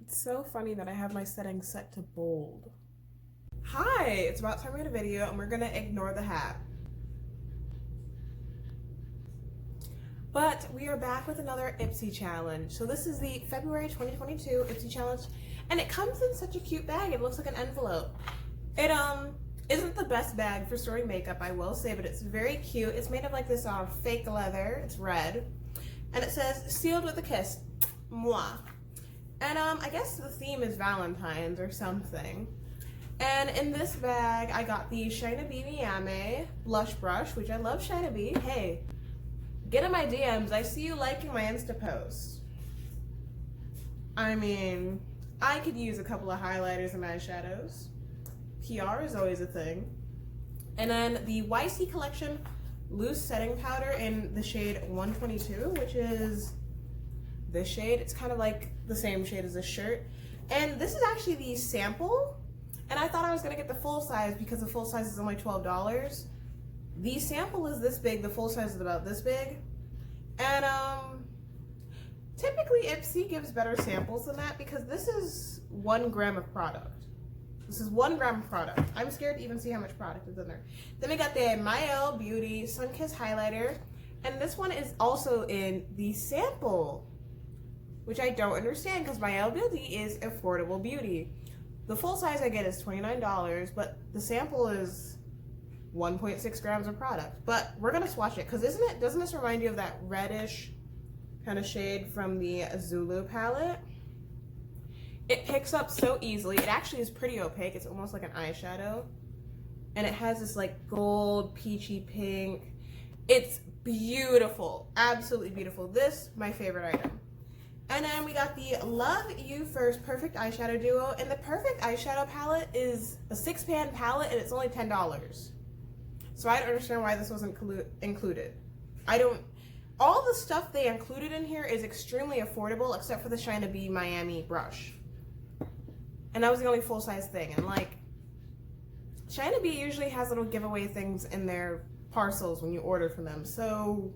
It's so funny that I have my settings set to bold. Hi, it's about time we had a video and we're gonna ignore the hat. But we are back with another Ipsy challenge. So this is the February 2022 Ipsy challenge and it comes in such a cute bag. It looks like an envelope. It isn't the best bag for storing makeup, I will say, but it's very cute. It's made of like this fake leather. It's red. And it says, sealed with a kiss, moi. And I guess the theme is Valentine's or something. And in this bag, I got the Shina B Miami blush brush, which I love Shina B. Hey, get in my DMs. I see you liking my Insta post. I mean, I could use a couple of highlighters and eyeshadows. PR is always a thing. And then the YC Collection loose setting powder in the shade 122, which is this shade. It's kind of like the same shade as this shirt. And this is actually the sample. And I thought I was gonna get the full size because the full size is only $12. The sample is this big, the full size is about this big. And typically Ipsy gives better samples than that because this is 1 gram of product. This is 1 gram of product. I'm scared to even see how much product is in there. Then we got the Mael Beauty Sunkissed Highlighter. And this one is also in the sample, which I don't understand because Mael Beauty is affordable beauty. The full size I get is $29, but the sample is 1.6 grams of product. But we're gonna swatch it because doesn't this remind you of that reddish kind of shade from the Zulu palette? It picks up so easily. It actually is pretty opaque. It's almost like an eyeshadow. And it has this like gold, peachy pink. It's beautiful, absolutely beautiful. This, my favorite item. And then we got the Love You First Perfect Eyeshadow Duo. And the Perfect Eyeshadow palette is a 6-pan palette and it's only $10. So I don't understand why this wasn't included. All the stuff they included in here is extremely affordable except for the Shina B Miami brush. And that was the only full-size thing. And like, Shina B usually has little giveaway things in their parcels when you order from them. So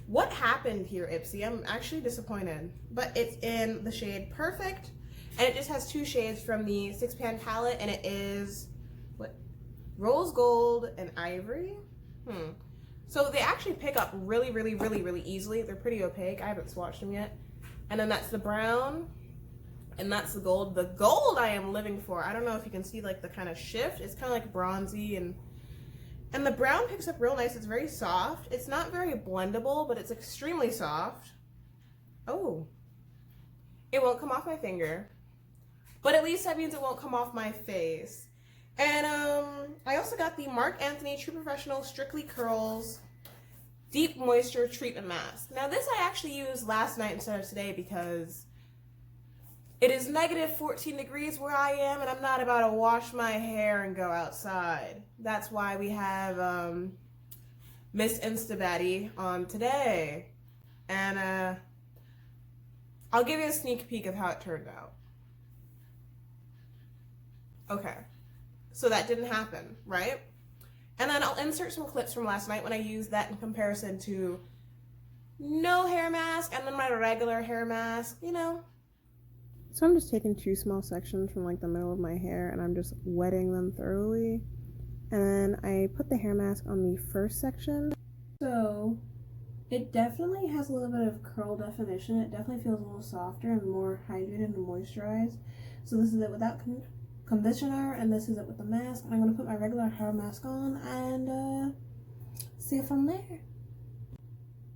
what happened here, Ipsy? I'm actually disappointed. But it's in the shade Perfect. And it just has 2 shades from the 6-pan palette. And it is, what? Rose Gold and Ivory? So they actually pick up really, really, really, really easily. They're pretty opaque. I haven't swatched them yet. And then that's the brown. And that's the gold. The gold I am living for. I don't know if you can see like the kind of shift. It's kind of like bronzy and the brown picks up real nice. It's very soft. It's not very blendable, but it's extremely soft. Oh, it won't come off my finger, but at least that means it won't come off my face. And I also got the Marc Anthony True Professional Strictly Curls Deep Moisture Treatment Mask. Now this I actually used last night instead of today because it is negative 14 degrees where I am, and I'm not about to wash my hair and go outside. That's why we have Miss Instabatty on today. And I'll give you a sneak peek of how it turned out. Okay, so that didn't happen, right? And then I'll insert some clips from last night when I used that in comparison to no hair mask and then my regular hair mask, you know. So I'm just taking 2 small sections from like the middle of my hair and I'm just wetting them thoroughly. And then I put the hair mask on the first section. So it definitely has a little bit of curl definition. It definitely feels a little softer and more hydrated and moisturized. So this is it without conditioner and this is it with the mask. I'm going to put my regular hair mask on and see it from there.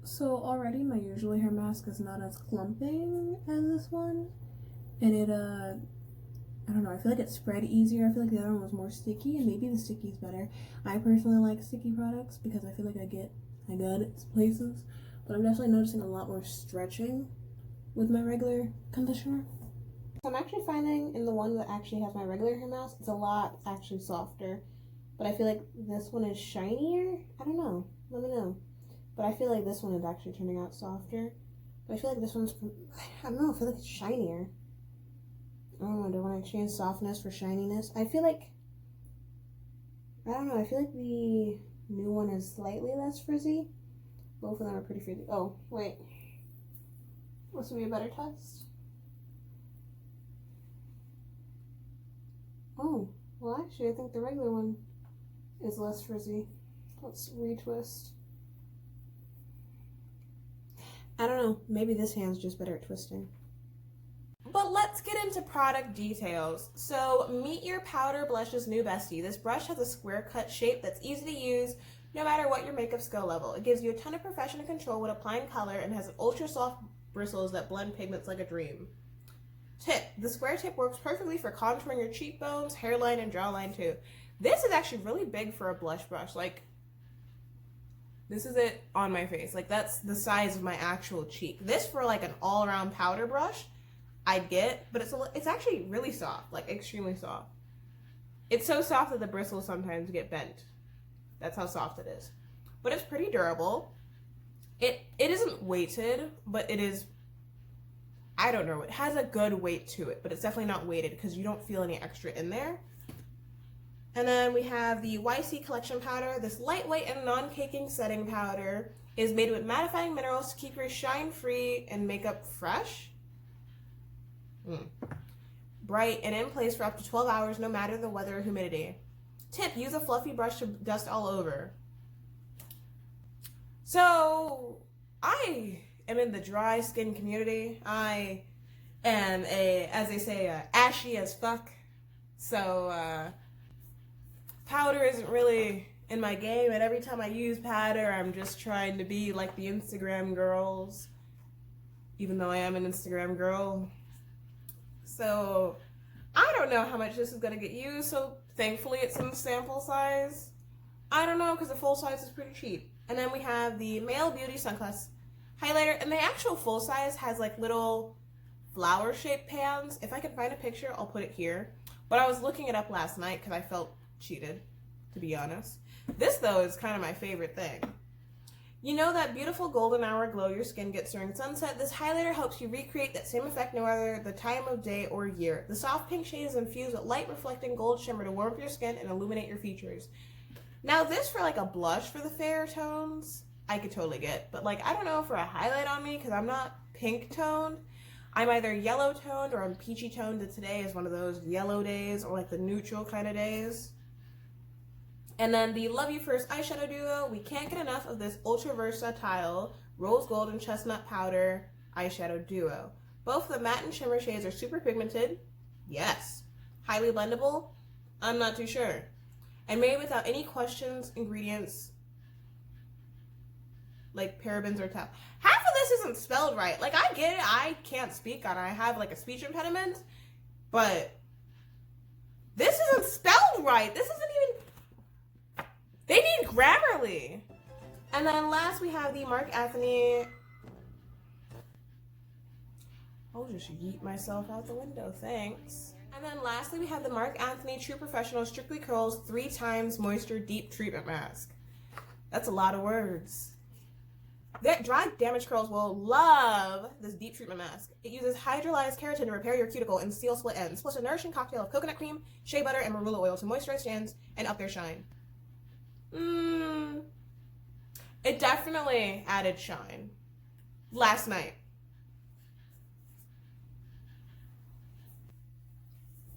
So already my usual hair mask is not as clumping as this one. And it, I don't know, I feel like it spread easier. I feel like the other one was more sticky, and maybe the sticky is better. I personally like sticky products because I feel like I get its places. But I'm definitely noticing a lot more stretching with my regular conditioner. So I'm actually finding in the one that actually has my regular hair mask, it's a lot actually softer. But I feel like this one is shinier. I don't know. Let me know. But I feel like this one is actually turning out softer. But I feel like this one's, I don't know, I feel like it's shinier. I don't know, do I want to exchange softness for shininess? I feel like, I don't know, I feel like the new one is slightly less frizzy. Both of them are pretty frizzy. Oh, wait. This would be a better test. Oh, well actually I think the regular one is less frizzy. Let's retwist. I don't know, maybe this hand's just better at twisting. But let's get into product details. So meet your powder blush's new bestie. This brush has a square cut shape that's easy to use no matter what your makeup skill level. It gives you a ton of professional control when applying color and has ultra soft bristles that blend pigments like a dream. Tip: the square tip works perfectly for contouring your cheekbones, hairline, and jawline too. This is actually really big for a blush brush. Like, this is it on my face. Like, that's the size of my actual cheek. This for like an all-around powder brush, I'd get, but it's actually really soft, like extremely soft. It's so soft that the bristles sometimes get bent. That's how soft it is. But it's pretty durable. It isn't weighted, but it is, I don't know, it has a good weight to it, but it's definitely not weighted because you don't feel any extra in there. And then we have the YC Collection Powder. This lightweight and non-caking setting powder is made with mattifying minerals to keep your shine-free and makeup fresh. Bright and in place for up to 12 hours no matter the weather or humidity. Tip: use a fluffy brush to dust all over. So I am in the dry skin community. I am as they say, ashy as fuck. So powder isn't really in my game, and every time I use powder I'm just trying to be like the Instagram girls, even though I am an Instagram girl. So I don't know how much this is going to get used, so thankfully it's in the sample size. I don't know, because the full size is pretty cheap. And then we have the Male Beauty Sunglass Highlighter, and the actual full size has like little flower shaped pans. If I can find a picture, I'll put it here. But I was looking it up last night because I felt cheated, to be honest. This though is kind of my favorite thing. You know that beautiful golden hour glow your skin gets during sunset? This highlighter helps you recreate that same effect no matter the time of day or year. The soft pink shade is infused with light reflecting gold shimmer to warm up your skin and illuminate your features. Now this for like a blush for the fair tones, I could totally get. But like, I don't know for a highlight on me because I'm not pink toned. I'm either yellow toned or I'm peachy toned, and today is one of those yellow days or like the neutral kind of days. And then the Love You First eyeshadow duo. We can't get enough of this ultra versatile rose gold and chestnut powder eyeshadow duo. Both the matte and shimmer shades are super pigmented. Yes. Highly blendable? I'm not too sure. And made without any questions, ingredients, like parabens or talc. Half of this isn't spelled right. Like, I get it. I can't speak on it. I have like a speech impediment. But this isn't spelled right. This isn't even... They need Grammarly. And then last we have the Marc Anthony. I'll just yeet myself out the window, thanks. And then lastly we have the Marc Anthony True Professional Strictly Curls 3 Times Moisture Deep Treatment Mask. That's a lot of words. That dry damaged curls will love this deep treatment mask. It uses hydrolyzed keratin to repair your cuticle and seal split ends, plus a nourishing cocktail of coconut cream, shea butter, and marula oil to moisturize strands and up their shine. It definitely added shine. Last night.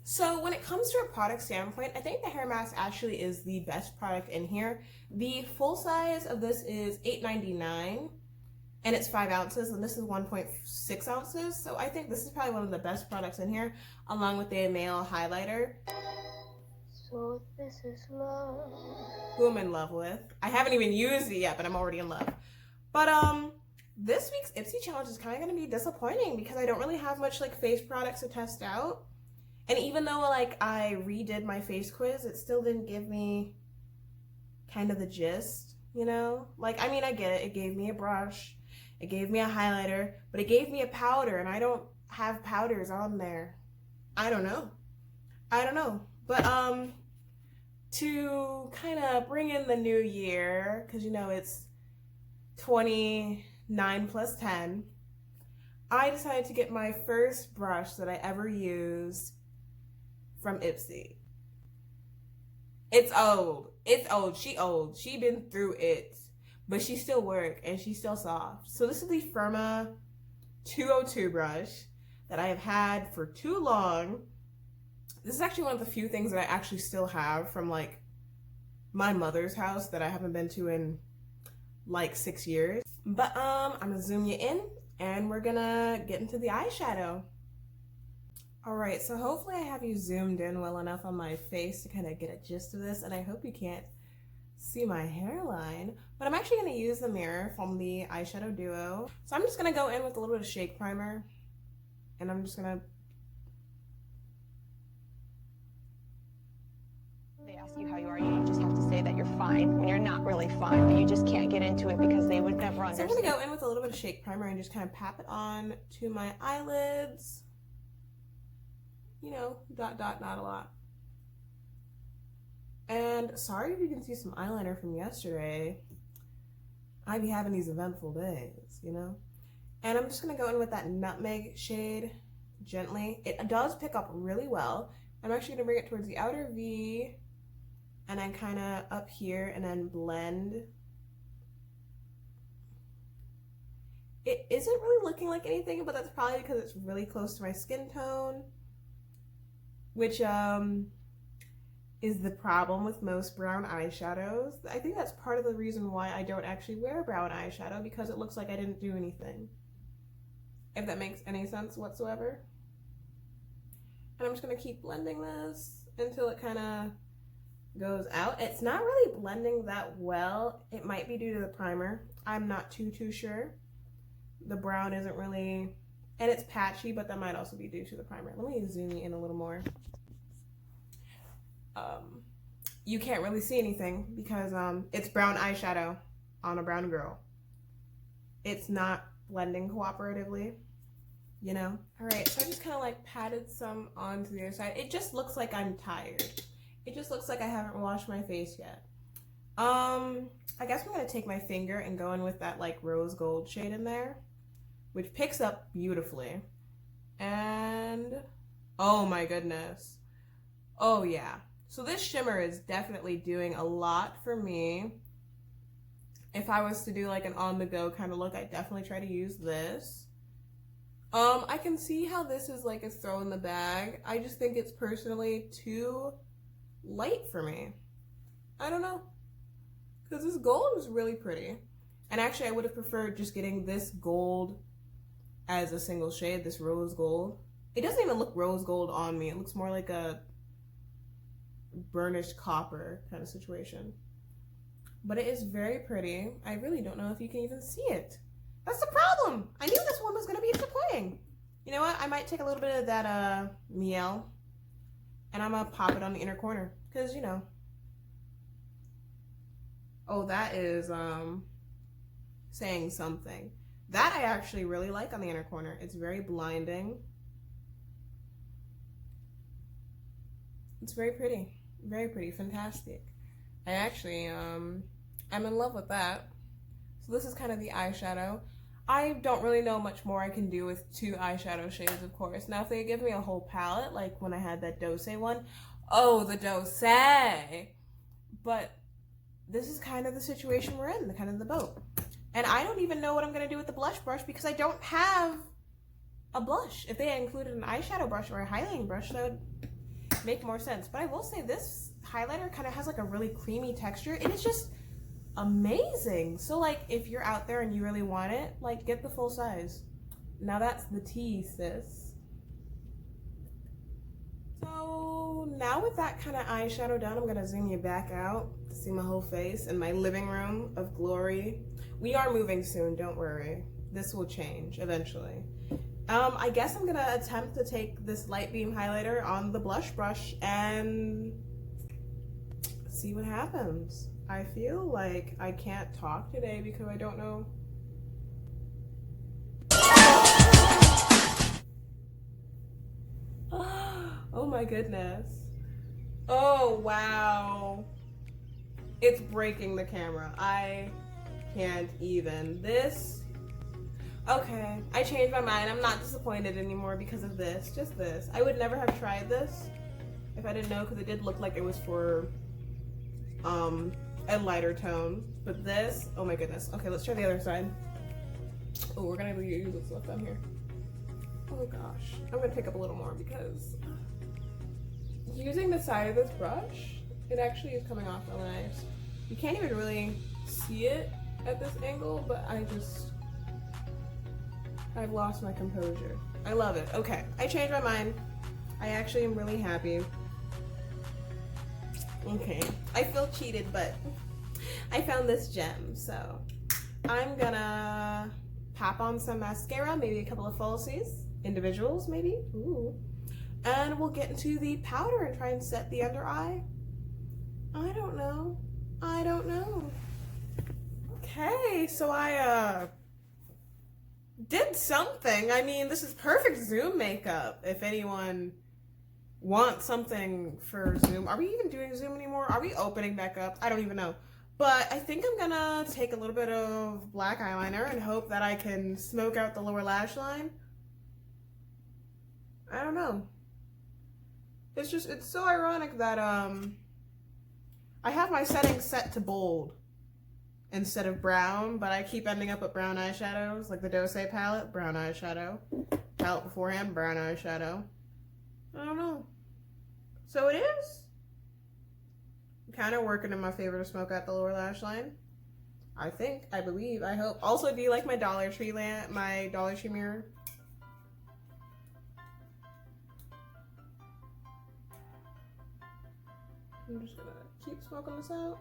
So when it comes to a product standpoint, I think the hair mask actually is the best product in here. The full size of this is $8.99 and it's 5 ounces, and this is 1.6 ounces. So I think this is probably one of the best products in here, along with the male highlighter. So this is love. Who I'm in love with. I haven't even used it yet, but I'm already in love. But this week's Ipsy challenge is kind of going to be disappointing because I don't really have much like face products to test out. And even though like I redid my face quiz, it still didn't give me kind of the gist, you know? Like, I mean, I get it. It gave me a brush. It gave me a highlighter, but it gave me a powder, and I don't have powders on there. I don't know. But to kind of bring in the new year, because you know it's 29 plus 10, I decided to get my first brush that I ever used from Ipsy. It's old. She old. She been through it, but she still work and she's still soft. So this is the Firma 202 brush that I have had for too long. This is actually one of the few things that I actually still have from like my mother's house that I haven't been to in like 6 years. But I'm gonna zoom you in and we're gonna get into the eyeshadow. All right, so hopefully I have you zoomed in well enough on my face to kind of get a gist of this, and I hope you can't see my hairline, but I'm actually gonna use the mirror from the eyeshadow duo. So I'm just gonna go in with a little bit of Shake Primer, and I'm just gonna... They ask you how you are, you just have to say that you're fine when you're not really fine, but you just can't get into it because they would never understand. So I'm gonna go in with a little bit of Shake Primer and just kind of pap it on to my eyelids. You know, dot, dot, not a lot. And sorry if you can see some eyeliner from yesterday. I be having these eventful days, you know? And I'm just gonna go in with that Nutmeg shade gently. It does pick up really well. I'm actually gonna bring it towards the outer V and then kind of up here and then blend. It isn't really looking like anything, but that's probably because it's really close to my skin tone, which is the problem with most brown eyeshadows. I think that's part of the reason why I don't actually wear brown eyeshadow, because it looks like I didn't do anything. If that makes any sense whatsoever. And I'm just gonna keep blending this until it kind of goes out. It's not really blending that well. It might be due to the primer. I'm not too sure. The brown isn't really, and it's patchy, but that might also be due to the primer. Let me zoom in a little more. You can't really see anything because it's brown eyeshadow on a brown girl. It's not blending cooperatively, you know? All right, so I just kind of like patted some onto the other side. It just looks like I'm tired. It just looks like I haven't washed my face yet. I guess I'm gonna take my finger and go in with that like rose gold shade in there, which picks up beautifully. And oh my goodness. Oh yeah. So this shimmer is definitely doing a lot for me. If I was to do like an on-the-go kind of look, I'd definitely try to use this. I can see how this is like a throw in the bag. I just think it's personally too light for me. I don't know. Because this gold is really pretty. And actually I would have preferred just getting this gold as a single shade, this rose gold. It doesn't even look rose gold on me. It looks more like a burnished copper kind of situation, but it is very pretty. I really don't know if you can even see it. That's the problem. I knew this one was going to be disappointing. You know what, I might take a little bit of that miel and I'm gonna pop it on the inner corner, because you know. Oh, that is saying something. That I actually really like on the inner corner. It's very blinding. It's very pretty. Very pretty, fantastic. I actually, I'm in love with that. So this is kind of the eyeshadow. I don't really know much more I can do with 2 eyeshadow shades, of course. Now, if they give me a whole palette, like when I had that Dose one, oh, the Dose! But this is kind of the situation we're in, kind of the boat. And I don't even know what I'm gonna do with the blush brush because I don't have a blush. If they had included an eyeshadow brush or a highlighting brush, that would make more sense. But I will say this highlighter kind of has like a really creamy texture and it's just amazing. So like if you're out there and you really want it, like get the full size. Now that's the tea, sis. So now with that kind of eyeshadow done, I'm gonna zoom you back out to see my whole face in my living room of glory. We are moving soon, don't worry. This will change eventually. I guess I'm gonna attempt to take this light beam highlighter on the blush brush and see what happens. I feel like I can't talk today because I don't know. Oh my goodness. Oh wow. It's breaking the camera. I can't even. This. Okay, I changed my mind. I'm not disappointed anymore because of this. Just this. I would never have tried this if I didn't know, because it did look like it was for a lighter tone. But this, oh my goodness. Okay, let's try the other side. Oh, we're gonna use what's left on here. Oh gosh. I'm gonna pick up a little more because using the side of this brush, it actually is coming off really nice. You can't even really see it at this angle, but I've lost my composure. I love it. Okay, I changed my mind. I actually am really happy. Okay, I feel cheated, but I found this gem, so I'm gonna pop on some mascara, maybe a couple of falsies, individuals maybe, ooh. And we'll get into the powder and try and set the under eye. I don't know. Okay, so I did something. I mean, this is perfect Zoom makeup. If anyone wants something for Zoom. Are we even doing Zoom anymore? Are we opening back up? I don't even know. But I think I'm gonna take a little bit of black eyeliner and hope that I can smoke out the lower lash line. I don't know. It's so ironic that I have my settings set to bold instead of brown, but I keep ending up with brown eyeshadows, like the Dose palette, brown eyeshadow. Palette beforehand, brown eyeshadow. I don't know. So it is kind of working in my favor to smoke out the lower lash line. I think, I believe, I hope. Also, do you like my Dollar Tree lamp, my Dollar Tree mirror? I'm just gonna keep smoking this out.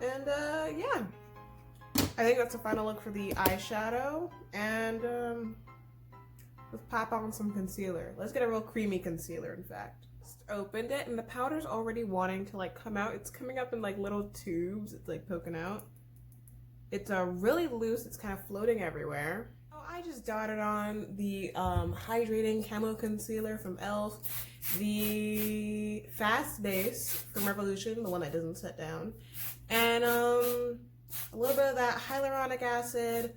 And yeah. I think that's the final look for the eyeshadow. And let's pop on some concealer. Let's get a real creamy concealer, in fact. Just opened it and the powder's already wanting to like come out. It's coming up in like little tubes. It's like poking out. It's really loose. It's kind of floating everywhere. Oh, I just dotted on the hydrating camo concealer from e.l.f. The Fast Base from Revolution, the one that doesn't set down. And a little bit of that hyaluronic acid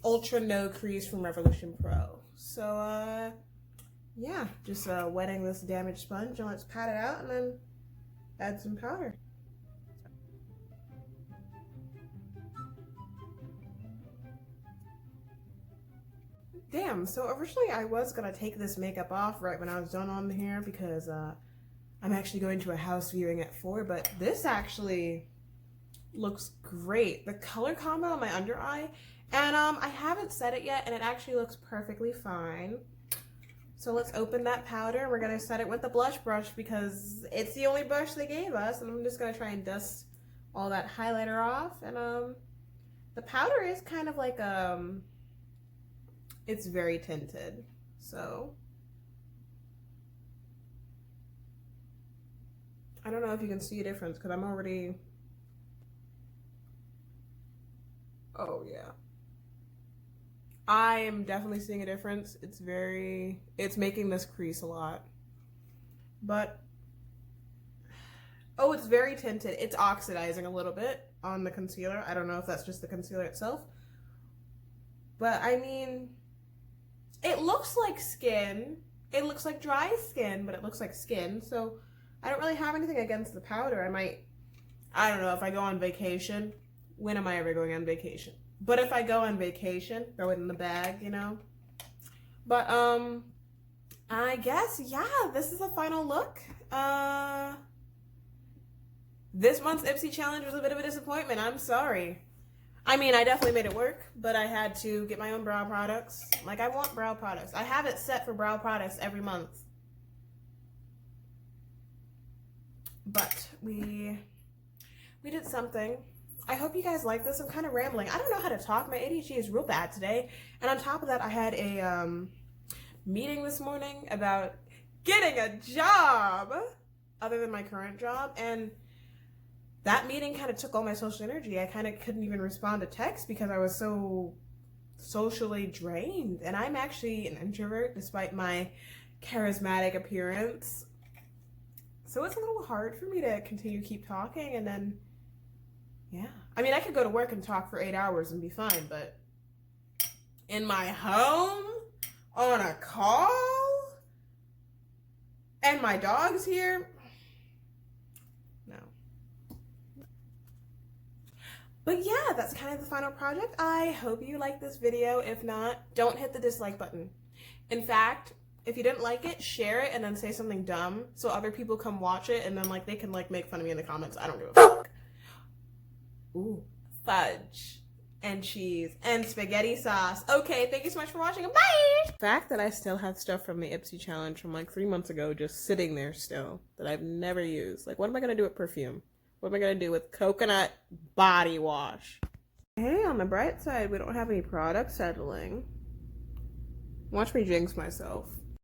Ultra No Crease from Revolution Pro. So, yeah, just wetting this damaged sponge and let's pat it out and then add some powder. Damn, so originally I was gonna take this makeup off right when I was done on here because I'm actually going to a house viewing at 4, but this actually looks great. The color combo on my under eye, and I haven't set it yet and it actually looks perfectly fine. So let's open that powder. We're gonna set it with the blush brush because it's the only brush they gave us, and I'm just gonna try and dust all that highlighter off. And the powder is kind of like it's very tinted, so I don't know if you can see a difference because I'm already, oh yeah, I am definitely seeing a difference. It's making this crease a lot, but oh, it's very tinted. It's oxidizing a little bit on the concealer. I don't know if that's just the concealer itself, but I mean, it looks like skin. It looks like dry skin, but it looks like skin. So I don't really have anything against the powder. I don't know, if I go on vacation, when am I ever going on vacation? But if I go on vacation, throw it in the bag, you know? But I guess, yeah, this is the final look. This month's Ipsy challenge was a bit of a disappointment. I'm sorry. I mean, I definitely made it work, but I had to get my own brow products. Like, I want brow products. I have it set for brow products every month. But we did something. I hope you guys like this. I'm kind of rambling. I don't know how to talk. My ADHD is real bad today. And on top of that, I had a meeting this morning about getting a job other than my current job. And that meeting kind of took all my social energy. I kind of couldn't even respond to text because I was so socially drained. And I'm actually an introvert despite my charismatic appearance. So it's a little hard for me to continue to keep talking and then, yeah. I mean, I could go to work and talk for 8 hours and be fine, but in my home, on a call, and my dog's here, no. But yeah, that's kind of the final project. I hope you like this video. If not, don't hit the dislike button. In fact, if you didn't like it, share it and then say something dumb so other people come watch it and then like they can like make fun of me in the comments. I don't give a fuck. Ooh, fudge and cheese and spaghetti sauce. Okay, thank you so much for watching. Bye! The fact that I still have stuff from the Ipsy challenge from like 3 months ago just sitting there still that I've never used. Like, what am I gonna do with perfume? What am I gonna do with coconut body wash? Hey, on the bright side, we don't have any product settling. Watch me jinx myself.